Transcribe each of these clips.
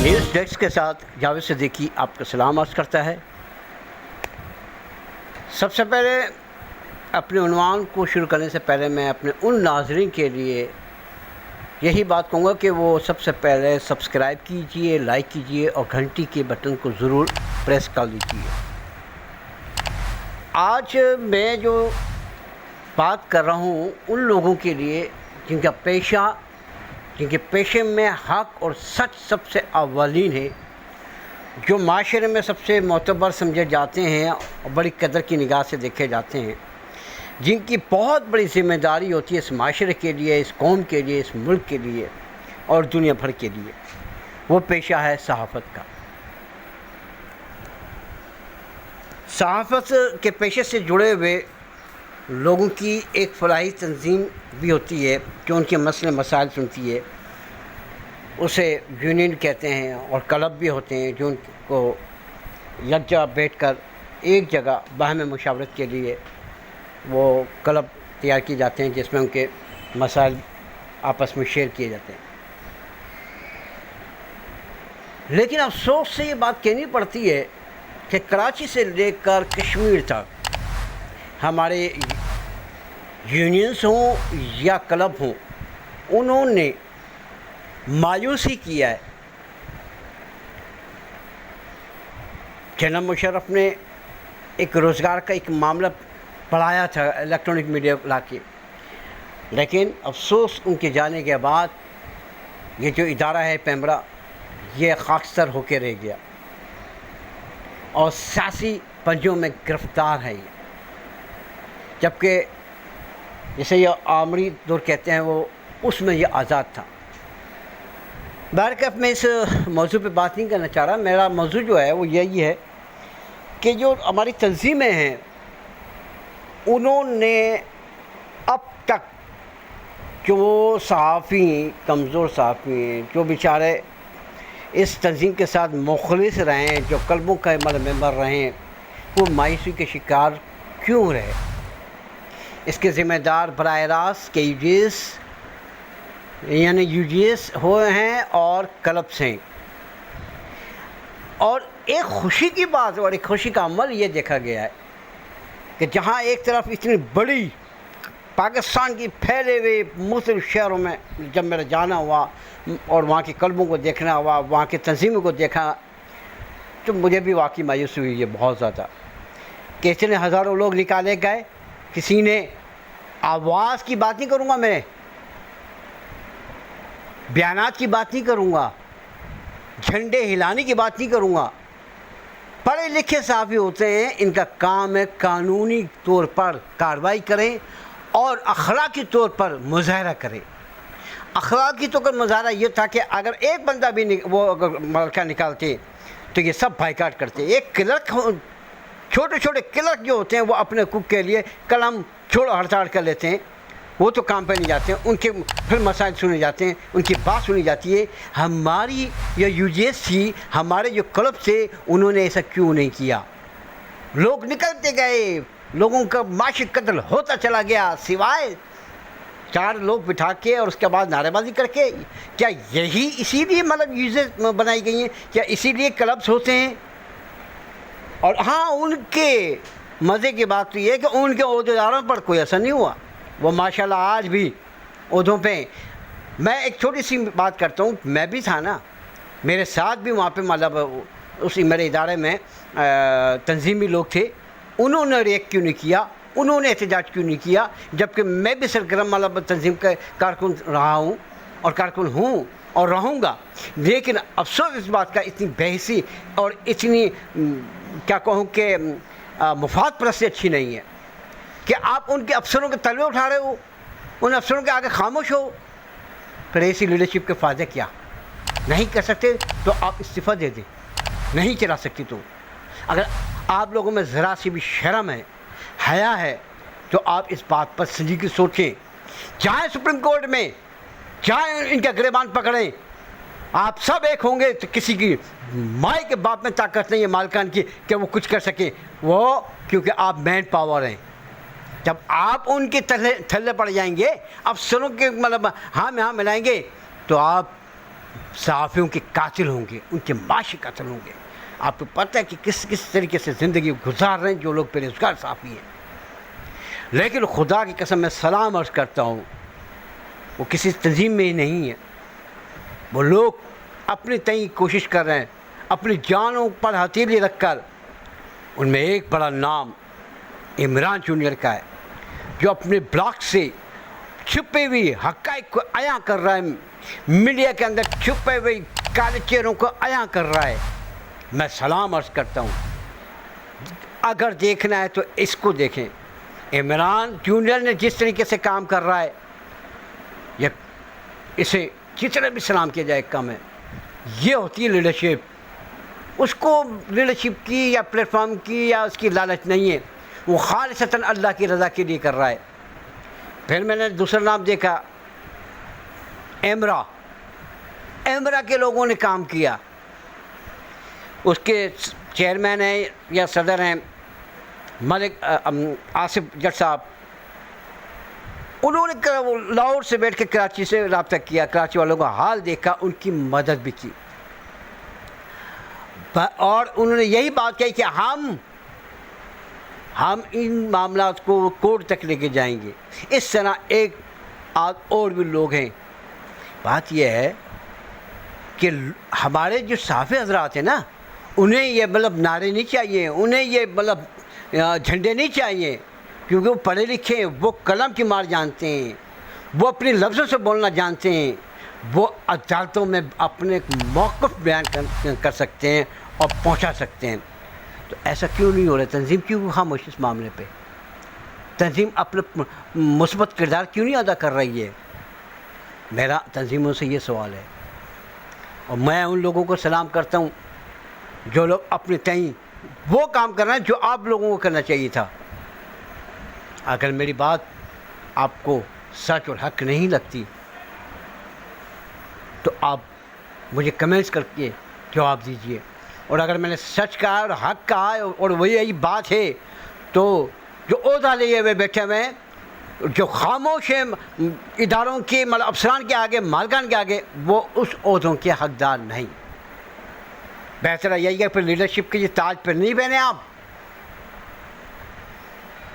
News desk کے ساتھ جاوید صدیقی آپ کا سلام عرض کرتا ہے۔ سب سے پہلے اپنے عنوان کو شروع کرنے سے پہلے میں اپنے ان ناظرین کے لیے یہی بات کہوں گا کہ وہ سب سے پہلے سبسکرائب کیجئے، لائک کیجئے اور گھنٹی کے بٹن کو ضرور پریس کر لیجئے۔ آج میں جو بات کر رہا ہوں ان لوگوں کے لیے جن کے پیشے میں حق اور سچ سب سے اولین ہے، جو معاشرے میں سب سے معتبر سمجھے جاتے ہیں اور بڑی قدر کی نگاہ سے دیکھے جاتے ہیں، جن کی بہت بڑی ذمہ داری ہوتی ہے اس معاشرے کے لیے، اس قوم کے لیے، اس ملک کے لیے اور دنیا بھر کے لیے۔ وہ پیشہ ہے صحافت کا۔ صحافت کے پیشے سے جڑے ہوئے لوگوں کی ایک فلاحی تنظیم بھی ہوتی ہے جو ان کے مسئلے مسائل سنتی ہے، اسے یونین کہتے ہیں، اور کلب بھی ہوتے ہیں جو ان کو یکجا بیٹھ کر ایک جگہ باہمی مشاورت کے لیے وہ کلب تیار کیے جاتے ہیں جس میں ان کے مسائل آپس میں شیئر کیے جاتے ہیں۔ لیکن افسوس سے یہ بات کہنی پڑتی ہے کہ کراچی سے لے کر کشمیر تک ہمارے یونینز ہوں یا کلب ہوں، انہوں نے مایوسی کیا ہے۔ جناب مشرف نے ایک روزگار کا ایک معاملہ بڑھایا تھا الیکٹرانک میڈیا لا کے، لیکن افسوس ان کے جانے کے بعد یہ جو ادارہ ہے پیمرا، یہ خاکستر ہو کے رہ گیا اور سیاسی پنجوں میں گرفتار ہے یہ، جبکہ جسے یہ آمری دور کہتے ہیں وہ اس میں یہ آزاد تھا۔ بہرکیف میں اس موضوع پہ بات نہیں کرنا چاہ رہا، میرا موضوع جو ہے وہ یہی ہے کہ جو ہماری تنظیمیں ہیں انہوں نے اب تک جو صحافی کمزور صحافی ہیں، جو بیچارے اس تنظیم کے ساتھ مخلص رہے ہیں، جو کلبوں کا ممبر رہے ہیں، وہ مایوسی کے شکار کیوں رہے؟ اس کے ذمہ دار براہ راست کے یو جی ایس ہوئے ہیں اور کلبس ہیں۔ اور ایک خوشی کی بات اور ایک خوشی کا عمل یہ دیکھا گیا ہے کہ جہاں ایک طرف اتنی بڑی پاکستان کی پھیلے ہوئے مختلف شہروں میں جب میرا جانا ہوا اور وہاں کے کلبوں کو دیکھنا ہوا، وہاں کے تنظیموں کو دیکھا، تو مجھے بھی واقعی مایوسی ہوئی ہے بہت زیادہ کہ اتنے ہزاروں لوگ نکالے گئے۔ کسی نے آواز کی بات نہیں کروں گا، میں بیانات کی بات نہیں کروں گا، جھنڈے ہلانے کی بات نہیں کروں گا۔ پڑھے لکھے صحافی ہوتے ہیں، ان کا کام ہے قانونی طور پر کارروائی کریں اور اخلاقی طور پر مظاہرہ کریں۔ اخلاقی طور پر مظاہرہ یہ تھا کہ اگر ایک بندہ بھی وہ اگر ملکہ نکالتے تو یہ سب بائیکاٹ کرتے۔ ایک کلرک، چھوٹے چھوٹے کلرک جو ہوتے ہیں وہ اپنے حقوق کے لیے قلم چھوڑ ہڑتال کر لیتے ہیں، وہ تو کام پہ نہیں جاتے ہیں، ان کے پھر مسائل سنے جاتے ہیں، ان کی بات سنی جاتی ہے۔ ہماری یہ یو جی ایس تھی، ہمارے جو کلب تھے، انہوں نے ایسا کیوں نہیں کیا؟ لوگ نکلتے گئے، لوگوں کا معاشی قتل ہوتا چلا گیا، سوائے 4 لوگ بٹھا کے اور اس کے بعد نعرے بازی کر کے۔ کیا یہی اسی لیے یو جی ایس بنائی گئی ہیں؟ کیا اسی لیے کلبس ہوتے ہیں؟ اور ہاں، ان کے مزے کی بات تو یہ ہے کہ ان کے عہدیداروں پر کوئی اثر نہیں ہوا، وہ ماشاءاللہ آج بھی عہدوں پہ۔ میں ایک چھوٹی سی بات کرتا ہوں، میں بھی تھا نا، میرے ساتھ بھی وہاں پہ اسی میرے ادارے میں تنظیمی لوگ تھے، انہوں نے ریئیکٹ کیوں نہیں کیا؟ انہوں نے احتجاج کیوں نہیں کیا؟ جبکہ میں بھی سرگرم تنظیم کا کارکن رہا ہوں اور کارکن ہوں اور رہوں گا۔ لیکن افسوس اس بات کا، اتنی بحثی اور اتنی کیا کہوں کہ مفاد پرستی اچھی نہیں ہے کہ آپ ان کے افسروں کے تلوے اٹھا رہے ہو، ان افسروں کے آگے خاموش ہو۔ پھر ایسی لیڈرشپ کے فائدے کیا؟ نہیں کر سکتے تو آپ استعفیٰ دے دیں، نہیں چلا سکتی تو۔ اگر آپ لوگوں میں ذرا سی بھی شرم ہے، حیا ہے، تو آپ اس بات پر سنجیدگی سوچیں۔ چاہے سپریم کورٹ میں، چاہے ان کا گریبان پکڑیں، آپ سب ایک ہوں گے تو کسی کی مائی کے باپ میں طاقت نہیں ہے مالکان کی کہ وہ کچھ کر سکیں، وہ کیونکہ آپ مین پاور ہیں۔ جب آپ ان کے تھلے پڑ جائیں گے، افسروں کے ہاں میں ہاں ملائیں گے، تو آپ صحافیوں کے قاتل ہوں گے، ان کے معاشی قاتل ہوں گے. آپ کو پتہ ہے کہ کس طریقے سے زندگی گزار رہے ہیں جو لوگ بے روزگار صحافی ہیں. لیکن خدا کی قسم میں سلام عرض کرتا ہوں، وہ کسی تنظیم میں ہی نہیں ہے. وہ لوگ اپنے تئیں کوشش کر رہے ہیں، اپنی جانوں پر ہتھیلی رکھ کر. ان میں ایک بڑا نام عمران جونیئر کا ہے، جو اپنے بلاگ سے چھپے ہوئی حقائق کو عیاں کر رہا ہے، میڈیا کے اندر چھپے ہوئے کالے چہروں کو عیاں کر رہا ہے. میں سلام عرض کرتا ہوں، اگر دیکھنا ہے تو اس کو دیکھیں. عمران جونیئر نے جس طریقے سے کام کر رہا ہے، یہ اسے جتنا بھی سلام کیا جائے کم ہے. یہ ہوتی ہے لیڈرشپ. اس کو لیڈرشپ کی یا پلیٹ فارم کی یا اس کی لالچ نہیں ہے، وہ خالصتاً اللہ کی رضا کے لیے کر رہا ہے. پھر میں نے دوسرا نام دیکھا، ایمرا کے لوگوں نے کام کیا. اس کے چیئرمین ہیں یا صدر ہیں ملک آصف جٹ صاحب. انہوں نے لاہور سے بیٹھ کے کراچی سے رابطہ کیا، کراچی والوں کا حال دیکھا، ان کی مدد بھی کی. اور انہوں نے یہی بات کہی کہ ہم ان معاملات کو کورٹ تک لے کے جائیں گے. اس طرح ایک اور بھی لوگ ہیں. بات یہ ہے کہ ہمارے جو صحافی حضرات ہیں نا، انہیں یہ مطلب نعرے نہیں چاہیے، انہیں یہ مطلب جھنڈے نہیں چاہیے، کیونکہ وہ پڑھے لکھے ہیں، وہ قلم کی مار جانتے ہیں، وہ اپنے لفظوں سے بولنا جانتے ہیں، وہ عدالتوں میں اپنے موقف بیان کر سکتے ہیں اور پہنچا سکتے ہیں. تو ایسا کیوں نہیں ہو رہا؟ تنظیم کیوں خاموش اس معاملے پہ؟ تنظیم اپنا مثبت کردار کیوں نہیں ادا کر رہی ہے؟ میرا تنظیموں سے یہ سوال ہے. اور میں ان لوگوں کو سلام کرتا ہوں جو لوگ اپنے تئیں وہ کام کر رہے ہیں جو آپ لوگوں کو کرنا چاہیے تھا. اگر میری بات آپ کو سچ اور حق نہیں لگتی تو آپ مجھے کمنٹس کر کے جواب دیجئے. اور اگر میں نے سچ کہا اور حق کہا اور وہی یہی بات ہے، تو جو عہدہ لیے ہوئے بیٹھے ہوئے ہیں، جو خاموش ہیں اداروں کے مطلب افسران کے آگے، مالکان کے آگے، وہ اس عہدوں کے حقدار نہیں. بہتر یہی ہے پھر لیڈرشپ کے یہ تاج پہ نہیں پہنے آپ.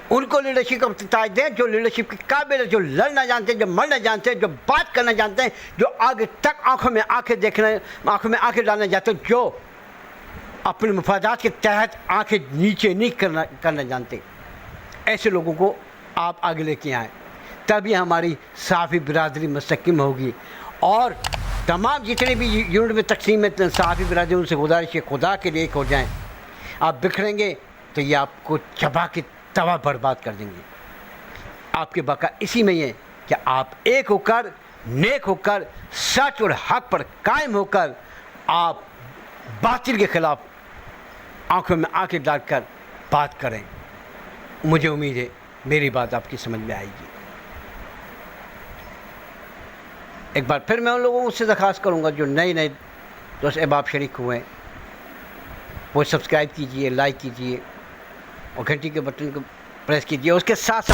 ان کو لیڈرشپ کا تاج دیں جو لیڈرشپ کے قابل ہے، جو لڑنا جانتے ہیں، جو مرنا جانتے ہیں، جو بات کرنا جانتے ہیں، جو آگے تک آنکھوں میں آنکھیں ڈالنا جانتے ہیں، جو اپنے مفادات کے تحت آنکھیں نیچے نہیں کرنا جانتے. ایسے لوگوں کو آپ آگے لے کے آئیں، تبھی ہماری صحافی برادری مستحکم ہوگی. اور تمام جتنے بھی یونٹ میں تقسیم ہے صحافی برادری، ان سے گزارش ہے خدا کے لیے ایک ہو جائیں. آپ بکھریں گے تو یہ آپ کو چبا کے توا برباد کر دیں گے. آپ کے بقا اسی میں ہے کہ آپ ایک ہو کر، نیک ہو کر، سچ اور حق پر قائم ہو کر آپ باطل کے خلاف آنکھوں میں آنکھیں ڈال کر بات کریں. مجھے امید ہے میری بات آپ کی سمجھ میں آئے گی. ایک بار پھر میں ان لوگوں سے درخواست کروں گا جو نئے دوست احباب شریک ہوئے ہیں، وہ سبسکرائب کیجئے، لائک کیجئے اور گھنٹی کے بٹن کو پریس کیجئے. اس کے ساتھ